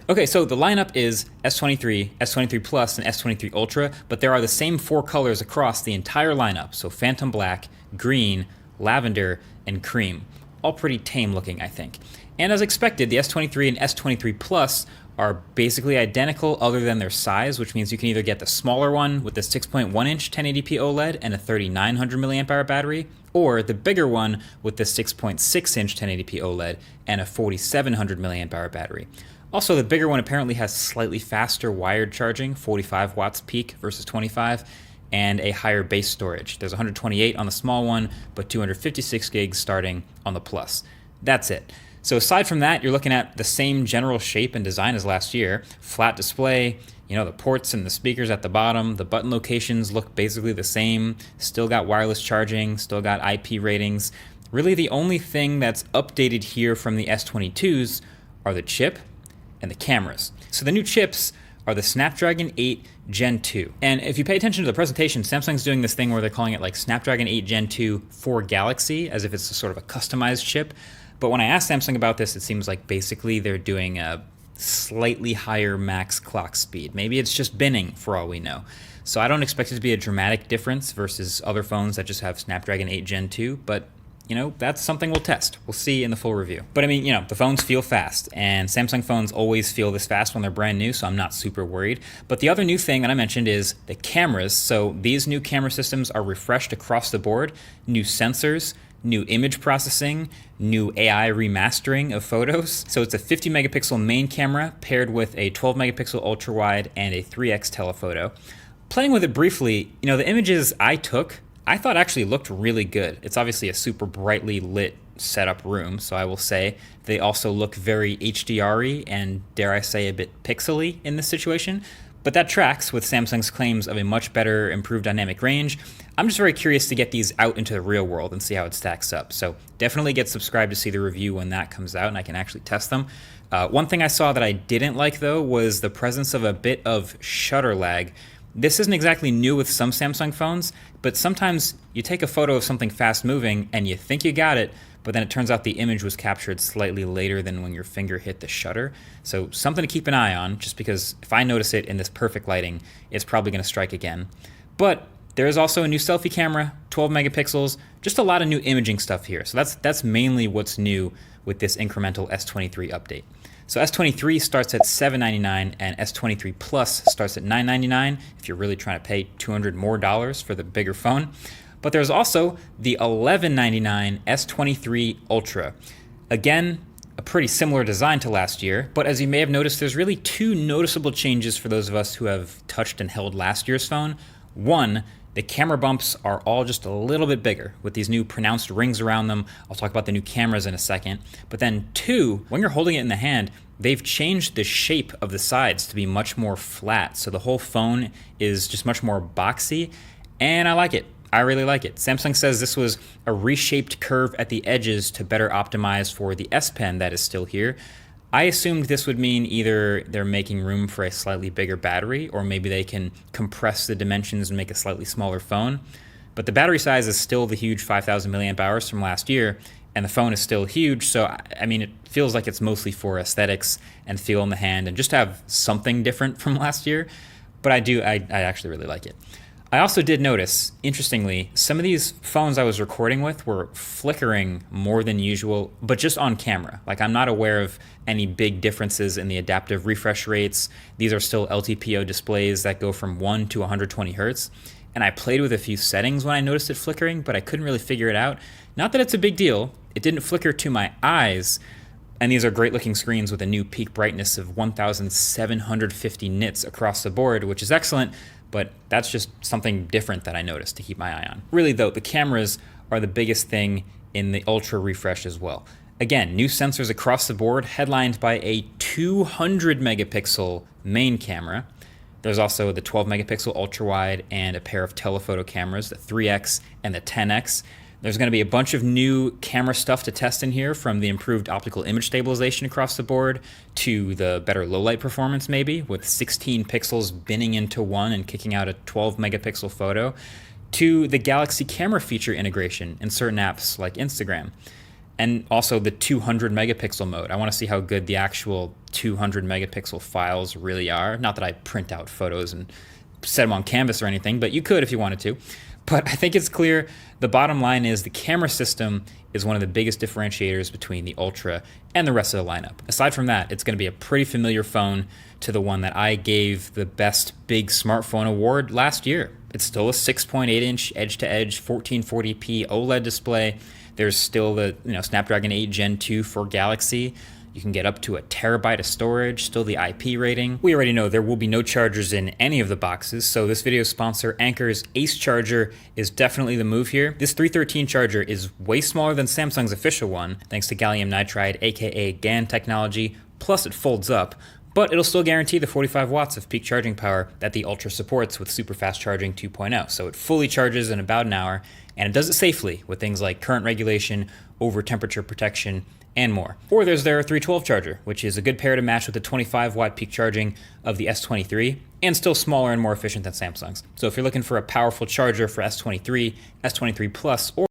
Okay, so the lineup is S23, S23 Plus, and S23 Ultra, but there are the same 4 colors across the entire lineup. So Phantom Black, Green, Lavender, and Cream. All pretty tame looking, I think. And as expected, the S23 and S23 Plus are basically identical other than their size, which means you can either get the smaller one with the 6.1-inch 1080p OLED and a 3900 mAh battery, or the bigger one with the 6.6-inch 1080p OLED and a 4700 mAh battery. Also, the bigger one apparently has slightly faster wired charging, 45 watts peak versus 25, and a higher base storage. There's 128 on the small one, but 256 gigs starting on the Plus. That's it. So aside from that, you're looking at the same general shape and design as last year. Flat display, the ports and the speakers at the bottom, the button locations look basically the same, still got wireless charging, still got IP ratings. Really the only thing that's updated here from the S22s are the chip and the cameras. So the new chips are the Snapdragon 8 Gen 2. And if you pay attention to the presentation, Samsung's doing this thing where they're calling it like Snapdragon 8 Gen 2 for Galaxy, as if it's a sort of a customized chip. But when I asked Samsung about this, it seems like basically they're doing a slightly higher max clock speed. Maybe it's just binning for all we know. So I don't expect it to be a dramatic difference versus other phones that just have Snapdragon 8 Gen 2, but that's something we'll test. We'll see in the full review. But I mean, the phones feel fast, and Samsung phones always feel this fast when they're brand new, so I'm not super worried. But the other new thing that I mentioned is the cameras. So these new camera systems are refreshed across the board, new sensors, new image processing, new AI remastering of photos. So it's a 50 megapixel main camera paired with a 12 megapixel ultra wide and a 3x telephoto. Playing with it briefly, the images I took, I thought actually looked really good. It's obviously a super brightly lit setup room, so I will say they also look very HDR-y and, dare I say, a bit pixely in this situation. But that tracks with Samsung's claims of a much better improved dynamic range. I'm just very curious to get these out into the real world and see how it stacks up. So definitely get subscribed to see the review when that comes out and I can actually test them. One thing I saw that I didn't like though was the presence of a bit of shutter lag. This isn't exactly new with some Samsung phones, but sometimes you take a photo of something fast moving and you think you got it, but then it turns out the image was captured slightly later than when your finger hit the shutter. So something to keep an eye on, just because if I notice it in this perfect lighting, it's probably going to strike again. But there is also a new selfie camera, 12 megapixels, just a lot of new imaging stuff here. So that's mainly what's new with this incremental S23 update. So S23 starts at $799 and S23 Plus starts at $999 if you're really trying to pay $200 more for the bigger phone. But there's also the $1199 S23 Ultra. Again, a pretty similar design to last year, but as you may have noticed, there's really 2 noticeable changes for those of us who have touched and held last year's phone. One, the camera bumps are all just a little bit bigger with these new pronounced rings around them. I'll talk about the new cameras in a second. But then 2, when you're holding it in the hand, they've changed the shape of the sides to be much more flat. So the whole phone is just much more boxy, and I like it. I really like it. Samsung says this was a reshaped curve at the edges to better optimize for the S Pen that is still here. I assumed this would mean either they're making room for a slightly bigger battery, or maybe they can compress the dimensions and make a slightly smaller phone. But the battery size is still the huge 5,000 milliamp hours from last year, and the phone is still huge, so I mean, it feels like it's mostly for aesthetics and feel in the hand and just have something different from last year. But I actually really like it. I also did notice, interestingly, some of these phones I was recording with were flickering more than usual, but just on camera. Like, I'm not aware of any big differences in the adaptive refresh rates. These are still LTPO displays that go from 1 to 120 hertz. And I played with a few settings when I noticed it flickering, but I couldn't really figure it out. Not that it's a big deal. It didn't flicker to my eyes. And these are great looking screens with a new peak brightness of 1,750 nits across the board, which is excellent. But that's just something different that I noticed to keep my eye on. Really though, the cameras are the biggest thing in the Ultra refresh as well. Again, new sensors across the board, headlined by a 200 megapixel main camera. There's also the 12 megapixel ultra wide and a pair of telephoto cameras, the 3X and the 10X. There's going to be a bunch of new camera stuff to test in here, from the improved optical image stabilization across the board to the better low light performance maybe, with 16 pixels binning into one and kicking out a 12 megapixel photo, to the Galaxy camera feature integration in certain apps like Instagram. And also the 200 megapixel mode. I want to see how good the actual 200 megapixel files really are. Not that I print out photos and set them on canvas or anything, but you could if you wanted to. But I think it's clear the bottom line is the camera system is one of the biggest differentiators between the Ultra and the rest of the lineup. Aside from that, it's going to be a pretty familiar phone to the one that I gave the best big smartphone award last year. It's still a 6.8-inch edge-to-edge 1440p OLED display. There's still the Snapdragon 8 Gen 2 for Galaxy. You can get up to 1 terabyte of storage, still the IP rating. We already know there will be no chargers in any of the boxes, so this video's sponsor, Anker's Ace charger, is definitely the move here. This 313 charger is way smaller than Samsung's official one, thanks to gallium nitride, aka GaN technology, plus it folds up, but it'll still guarantee the 45 watts of peak charging power that the Ultra supports with super fast charging 2.0. So it fully charges in about an hour, and it does it safely with things like current regulation, over temperature protection, and more. Or there's their 312 charger, which is a good pair to match with the 25 watt peak charging of the S23, and still smaller and more efficient than Samsung's. So if you're looking for a powerful charger for S23, S23 Plus, or